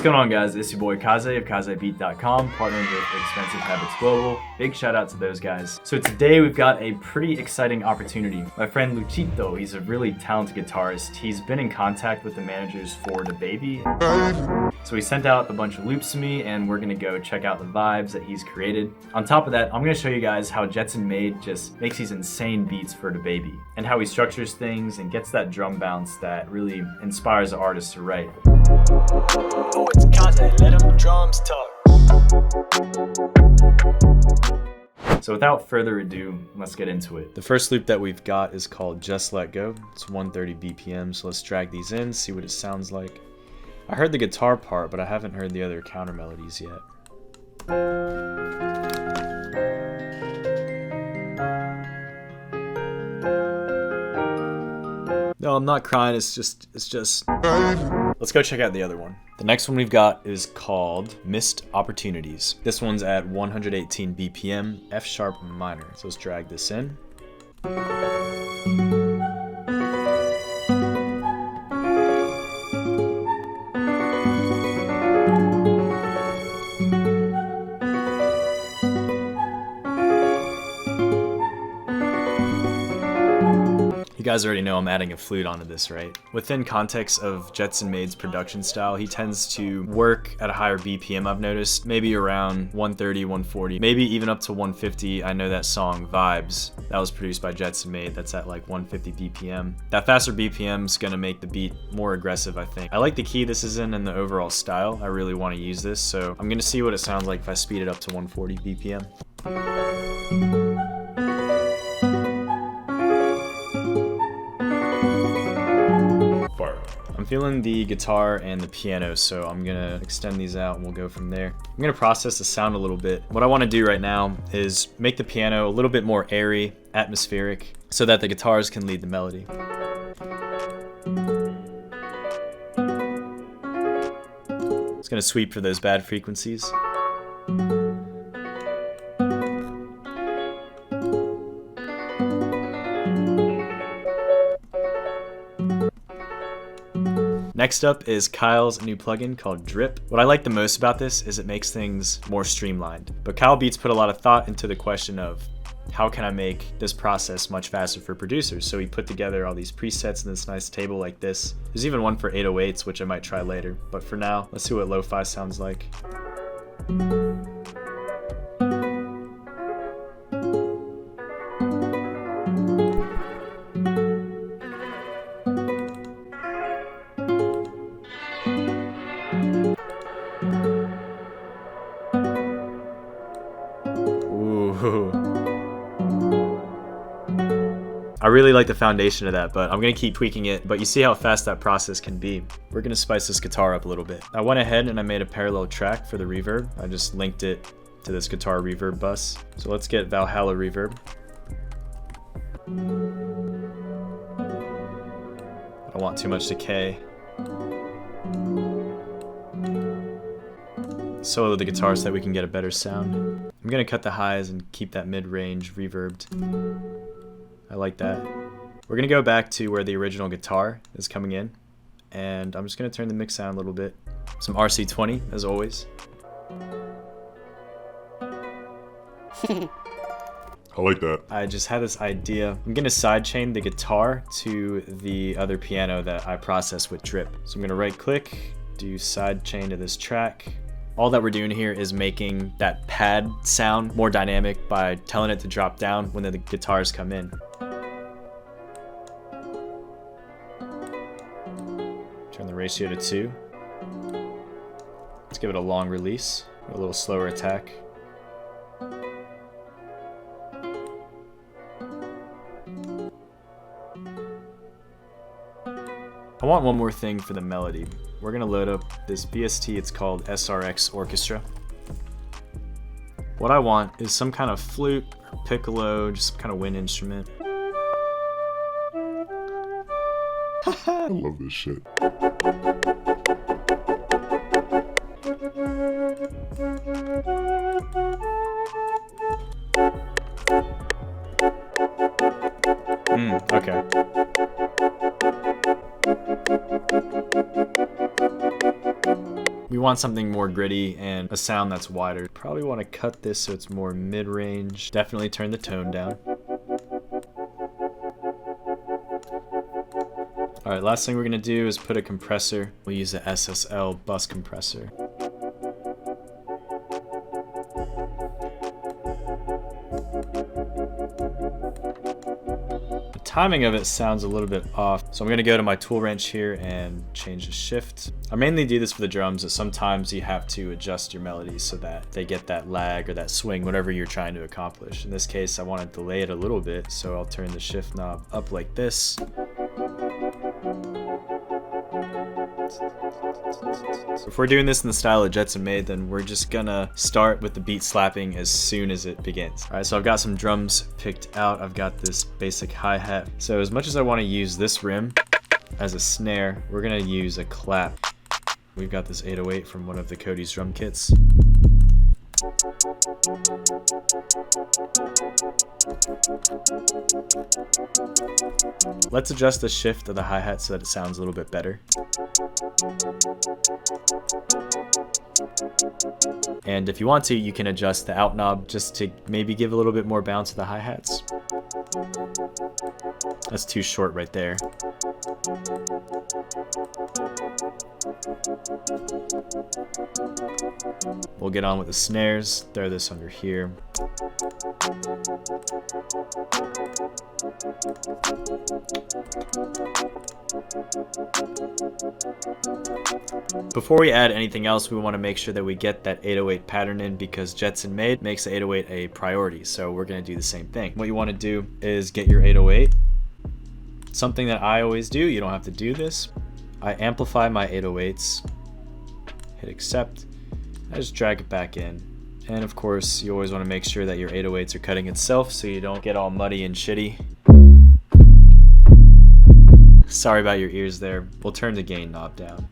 going on, guys? It's your boy Kaze of KazeBeat.com, partnered with Expensive Habits Global. Big shout out to those guys. So today we've got a pretty exciting opportunity. My friend Luchito, he's a really talented guitarist. He's been in contact with the managers for DaBaby. So he sent out a bunch of loops to me and we're gonna go check out the vibes that he's created. On top of that, I'm gonna show you guys how Jetsonmade just makes these insane beats for DaBaby and how he structures things and gets that drum bounce that really inspires the artist to write. Oh, it's Kaze, let them drums talk. So without further ado, let's get into it. The first loop that we've got is called Just Let Go. It's 130 BPM, so let's drag these in, see what it sounds like. I heard the guitar part, but I haven't heard the other counter melodies yet. No, I'm not crying, it's just... Let's go check out the other one. The next one we've got is called Missed Opportunities. This one's at 118 BPM, F sharp minor. So let's drag this in. You guys already know I'm adding a flute onto this, right? Within context of Jetsonmade's production style, he tends to work at a higher BPM, I've noticed. Maybe around 130, 140, maybe even up to 150. I know that song Vibes, that was produced by Jetsonmade, that's at like 150 BPM. That faster BPM is gonna make the beat more aggressive, I think. I like the key this is in and the overall style. I really wanna use this, so I'm gonna see what it sounds like if I speed it up to 140 BPM. I'm feeling the guitar and the piano, so I'm gonna extend these out and we'll go from there. I'm gonna process the sound a little bit. What I wanna do right now is make the piano a little bit more airy, atmospheric, so that the guitars can lead the melody. It's gonna sweep for those bad frequencies. Next up is Kyle's new plugin called Drip. What I like the most about this is it makes things more streamlined. But Kyle Beats put a lot of thought into the question of how can I make this process much faster for producers? So he put together all these presets in this nice table like this. There's even one for 808s, which I might try later. But for now, let's see what lo-fi sounds like. I really like the foundation of that, but I'm gonna keep tweaking it, but you see how fast that process can be. We're gonna spice this guitar up a little bit. I went ahead and I made a parallel track for the reverb. I just linked it to this guitar reverb bus. So let's get Valhalla reverb. I don't want too much decay. Solo the guitar so that we can get a better sound. I'm gonna cut the highs and keep that mid-range reverbed. I like that. We're gonna go back to where the original guitar is coming in, and I'm just gonna turn the mix down a little bit. Some RC20 as always. I like that. I just had this idea. I'm gonna sidechain the guitar to the other piano that I processed with Drip. So I'm gonna right click, do sidechain to this track. All that we're doing here is making that pad sound more dynamic by telling it to drop down when the guitars come in. Turn the ratio to 2. Let's give it a long release, a little slower attack. I want one more thing for the melody. We're gonna load up this VST, it's called Srx Orchestra. What I want is some kind of flute, or piccolo, just some kind of wind instrument. I love this shit. Okay. We want something more gritty and a sound that's wider. Probably want to cut this so it's more mid-range. Definitely turn the tone down. All right, last thing we're gonna do is put a compressor. We'll use the SSL bus compressor. The timing of it sounds a little bit off, so I'm gonna go to my tool wrench here and change the shift. I mainly do this for the drums, but sometimes you have to adjust your melodies so that they get that lag or that swing, whatever you're trying to accomplish. In this case, I want to delay it a little bit, so I'll turn the shift knob up like this. If we're doing this in the style of Jetsonmade, then we're just gonna start with the beat slapping as soon as it begins. All right, so I've got some drums picked out. I've got this basic hi-hat. So as much as I want to use this rim as a snare, we're gonna use a clap. We've got this 808 from one of the Cody's drum kits. Let's adjust the shift of the hi-hat so that it sounds a little bit better. And if you want to, you can adjust the out knob just to maybe give a little bit more bounce to the hi-hats. That's too short right there. We'll get on with the snares, throw this under here. Before we add anything else, we want to make sure that we get that 808 pattern in, because Jetsonmade makes the 808 a priority, so we're going to do the same thing. What you want to do is get your 808. Something that I always do, you don't have to do this. I amplify my 808s, hit accept, I just drag it back in. And of course, you always want to make sure that your 808s are cutting itself so you don't get all muddy and shitty. Sorry about your ears there. We'll turn the gain knob down.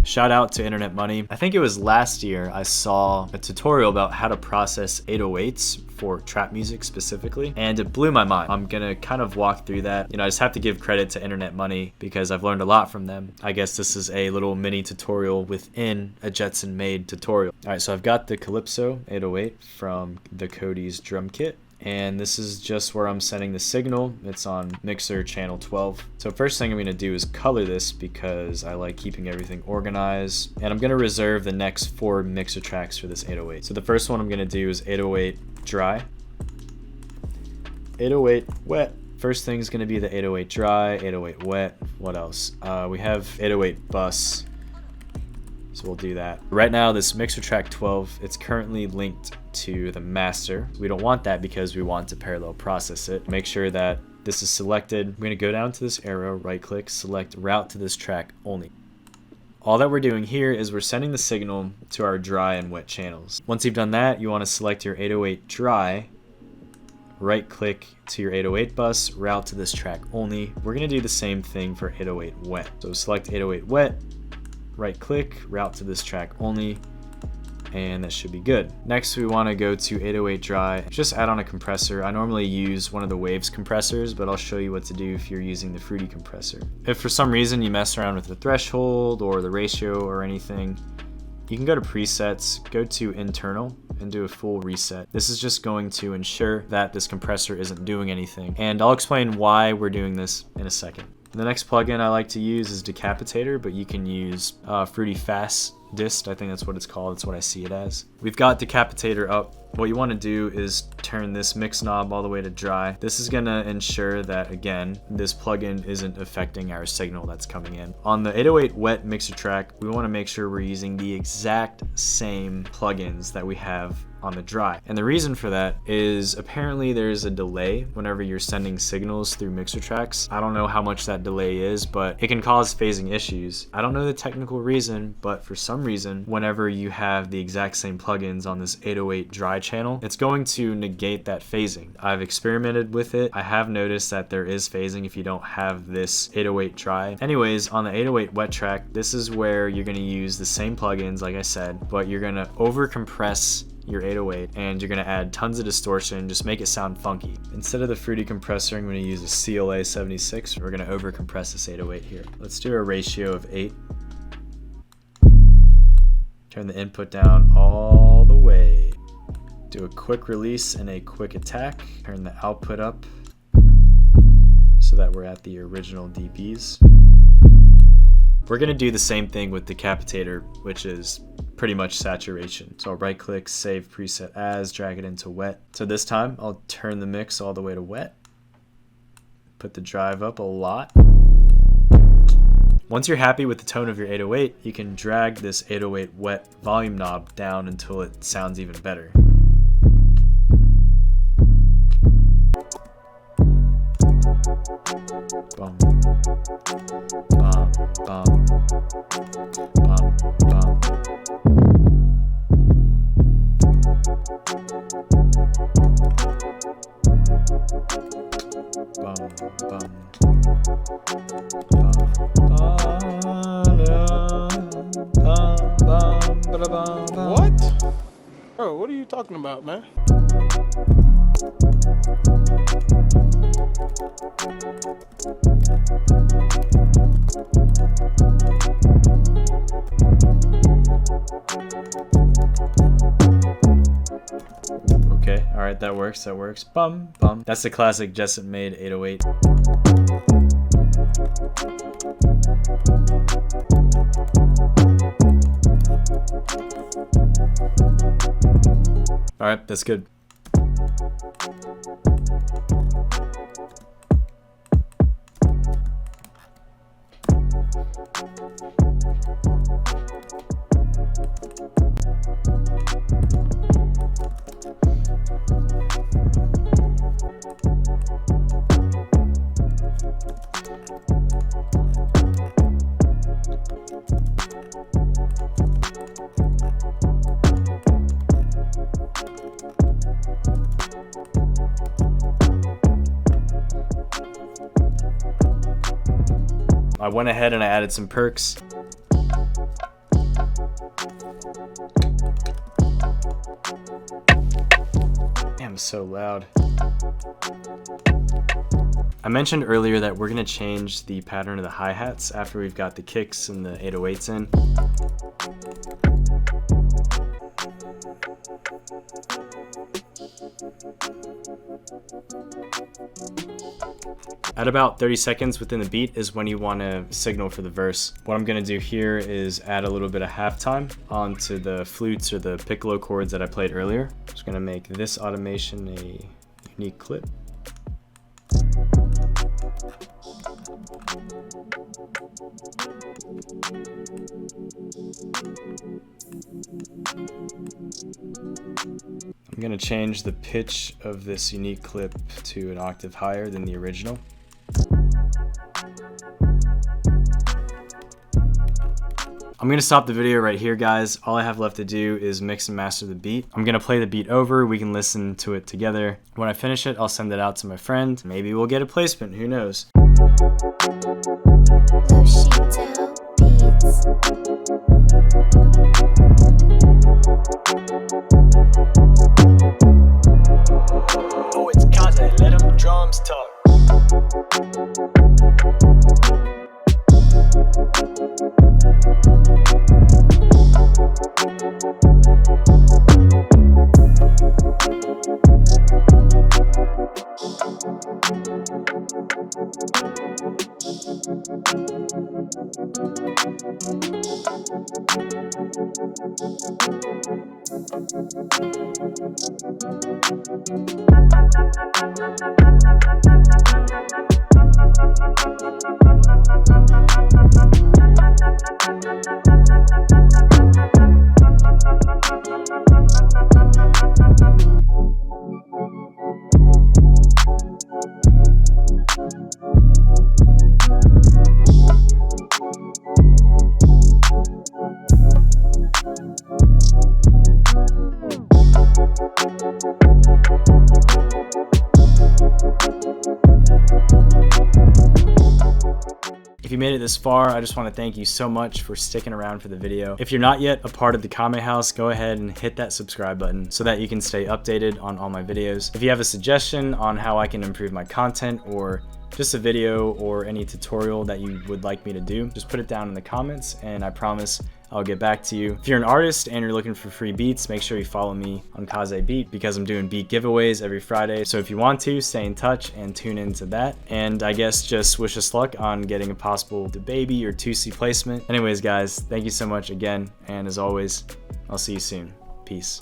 Shout out to Internet Money. I think it was last year I saw a tutorial about how to process 808s for trap music specifically, and it blew my mind. I'm gonna kind of walk through that. You know, I just have to give credit to Internet Money because I've learned a lot from them. I guess this is a little mini tutorial within a Jetsonmade tutorial. All right, so I've got the Calypso 808 from the Cody's drum kit. And this is just where I'm sending the signal. It's on mixer channel 12. So first thing I'm gonna do is color this because I like keeping everything organized. And I'm gonna reserve the next 4 mixer tracks for this 808. So the first one I'm gonna do is 808 dry, 808 wet. First thing is gonna be the 808 dry, 808 wet. What else? We have 808 bus. So we'll do that. Right now, this mixer track 12, it's currently linked to the master. We don't want that because we want to parallel process it. Make sure that this is selected. We're gonna go down to this arrow, right click, select route to this track only. All that we're doing here is we're sending the signal to our dry and wet channels. Once you've done that, you wanna select your 808 dry, right click to your 808 bus, route to this track only. We're gonna do the same thing for 808 wet. So select 808 wet, right click, route to this track only, and that should be good. Next, we want to go to 808 dry, just add on a compressor. I normally use one of the Waves compressors, but I'll show you what to do if you're using the Fruity compressor. If for some reason you mess around with the threshold or the ratio or anything, you can go to presets, go to internal, and do a full reset. This is just going to ensure that this compressor isn't doing anything, and I'll explain why we're doing this in a second. The next plugin I like to use is Decapitator, but you can use Fruity Fast Dist. I think that's what it's called. That's what I see it as. We've got Decapitator up. What you want to do is turn this mix knob all the way to dry. This is going to ensure that, again, this plugin isn't affecting our signal that's coming in. On the 808 wet mixer track, we want to make sure we're using the exact same plugins that we have on the dry. And the reason for that is apparently there's a delay whenever you're sending signals through mixer tracks. I don't know how much that delay is, but it can cause phasing issues. I don't know the technical reason, but for some reason, whenever you have the exact same plugins on this 808 dry channel, it's going to negate that phasing. I've experimented with it. I have noticed that there is phasing if you don't have this 808 dry. Anyways, on the 808 wet track, this is where you're gonna use the same plugins, like I said, but you're gonna over compress your 808 and you're gonna add tons of distortion, just make it sound funky. Instead of the Fruity compressor, I'm gonna use a CLA 76. We're gonna over compress this 808 here. Let's do a ratio of 8. Turn the input down all the way. Do a quick release and a quick attack. Turn the output up so that we're at the original dBs. We're gonna do the same thing with decapitator, which is pretty much saturation. So I'll right click, save preset as, drag it into wet. So this time I'll turn the mix all the way to wet. Put the drive up a lot. Once you're happy with the tone of your 808, you can drag this 808 wet volume knob down until it sounds even better. Bum, bum, bum, bum, bum. Bum, bum, What? Bro, what are you talking about, man? Okay, alright, that works. Bum, bum. That's the classic Jetsonmade 808. Alright, that's good. I went ahead and I added some percs. Damn, it's so loud. I mentioned earlier that we're gonna change the pattern of the hi-hats after we've got the kicks and the 808s in. At about 30 seconds within the beat is when you want to signal for the verse. What I'm going to do here is add a little bit of halftime onto the flutes or the piccolo chords that I played earlier. Just going to make this automation a unique clip. I'm going to change the pitch of this unique clip to an octave higher than the original. I'm going to stop the video right here, guys. All I have left to do is mix and master the beat. I'm going to play the beat over. We can listen to it together. When I finish it, I'll send it out to my friend. Maybe we'll get a placement. Who knows? Oh, it's Kaze, let them drums talk. If you made it this far, I just want to thank you so much for sticking around for the video. If you're not yet a part of the Kame House, go ahead and hit that subscribe button so that you can stay updated on all my videos. If you have a suggestion on how I can improve my content or just a video or any tutorial that you would like me to do, just put it down in the comments and I promise I'll get back to you. If you're an artist and you're looking for free beats, make sure you follow me on Kaze Beat because I'm doing beat giveaways every Friday. So if you want to, stay in touch and tune into that. And I guess just wish us luck on getting a possible DaBaby or 2C placement. Anyways, guys, thank you so much again. And as always, I'll see you soon. Peace.